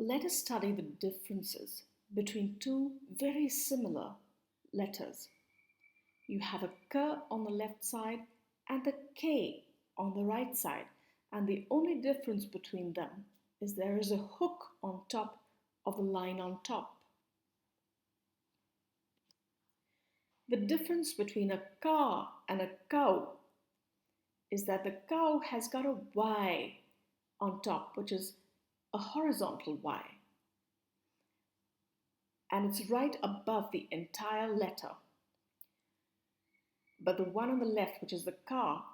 Let us study the differences between two very similar letters. You have a K on the left side and the K on the right side, and the only difference between them is there is a hook on top of the line on top. The difference between a car and a cow is that the cow has got a Y on top, which is a horizontal Y, and it's right above the entire letter. But the one on the left, which is the car,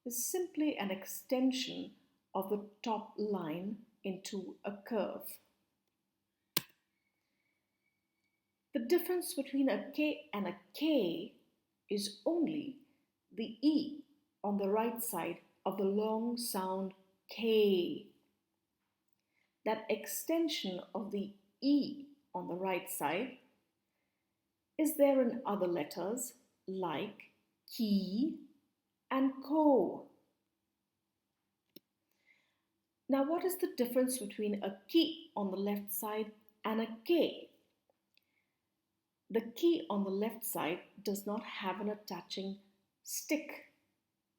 is simply an extension of the top line into a curve. The difference between a K and a K is only the E on the right side of the long sound K. That extension of the E on the right side is there in other letters like ki and ko. Now, what is the difference between a ki on the left side and a K? The key on the left side does not have an attaching stick,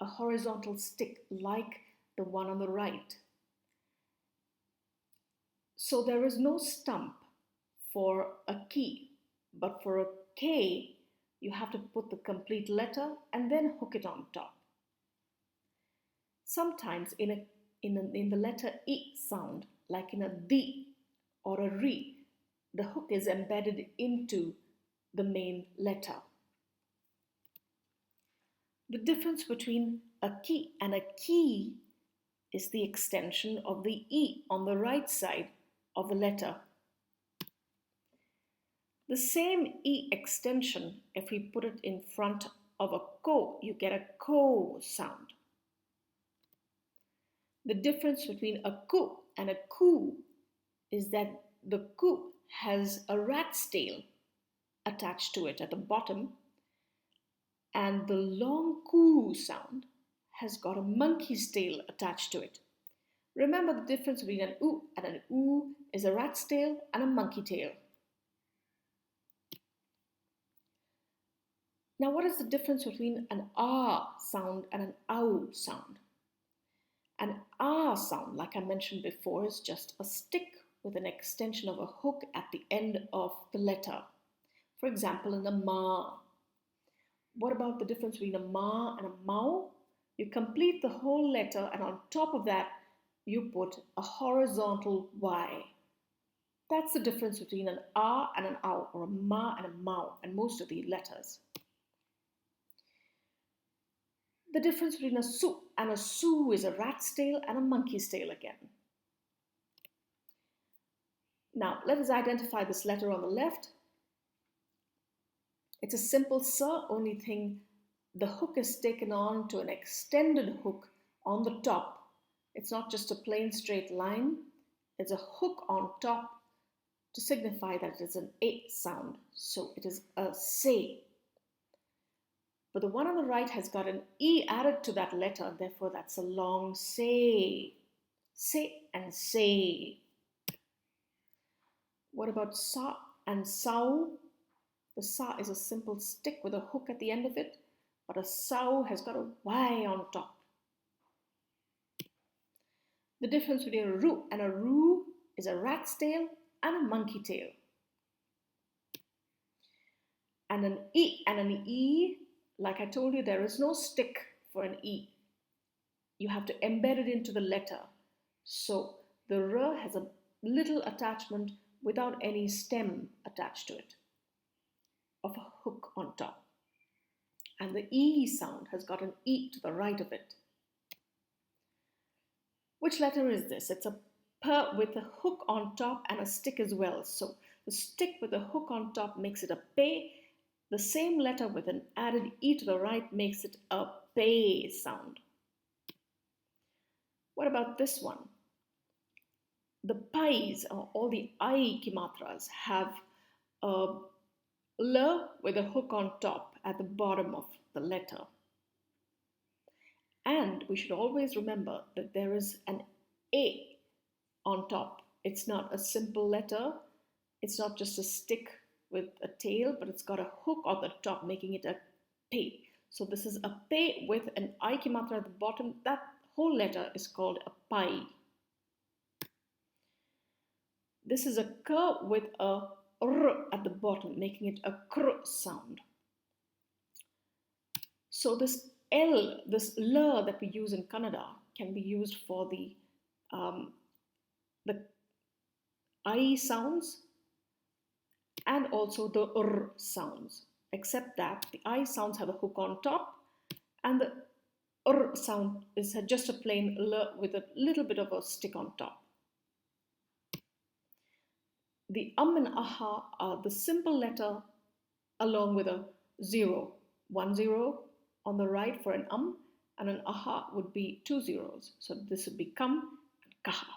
a horizontal stick like the one on the right. So there is no stump for a key, but for a K, you have to put the complete letter and then hook it on top. Sometimes in the letter E sound, like in a D or a re, the hook is embedded into the main letter. The difference between a key and a key is the extension of the E on the right side of the letter. The same E extension, if we put it in front of a ko, you get a ko sound. The difference between a ku and a ku is that the ku has a rat's tail attached to it at the bottom, and the long ku sound has got a monkey's tail attached to it. Remember, the difference between an oo and an oo is a rat's tail and a monkey tail. Now, what is the difference between an ah sound and an ow sound? An ah sound, like I mentioned before, is just a stick with an extension of a hook at the end of the letter. For example, in a ma. What about the difference between a ma and a mau? You complete the whole letter, and on top of that, you put a horizontal Y. That's the difference between an ah and an ow, or a ma and a mau, and most of the letters. The difference between a su and a su is a rat's tail and a monkey's tail again. Now, let us identify this letter on the left. It's a simple sa, only thing the hook is taken on to an extended hook on the top. It's not just a plain straight line, it's a hook on top to signify that it is an A sound. So it is a say. But the one on the right has got an E added to that letter, therefore that's a long say. Say and say. What about sa and sao? The sa is a simple stick with a hook at the end of it, but a sao has got a Y on top. The difference between a ru and a roo is a rat's tail and a monkey tail. And an E, like I told you, there is no stick for an E. You have to embed it into the letter. So the R has a little attachment without any stem attached to it, of a hook on top. And the E sound has got an E to the right of it. Which letter is this? It's a P with a hook on top and a stick as well. So the stick with the hook on top makes it a P. The same letter with an added E to the right makes it a P sound. What about this one? The Pis, or all the I kimatras, have a L with a hook on top at the bottom of the letter. And we should always remember that there is an A on top It's not a simple letter. It's not just a stick with a tail, but it's got a hook on the top, making it a pe. So this is a pe with an Aiki matra at the bottom. That whole letter is called a pai. This is a k with a r at the bottom, making it a kr sound. So this L, this l that we use in Kannada, can be used for the I sounds and also the r sounds, except that the I sounds have a hook on top and the r sound is just a plain l with a little bit of a stick on top. The and aha are the simple letter along with a 0. 1 0 on the right for an and an aha would be 2 zeros. So this would be kam and kaha.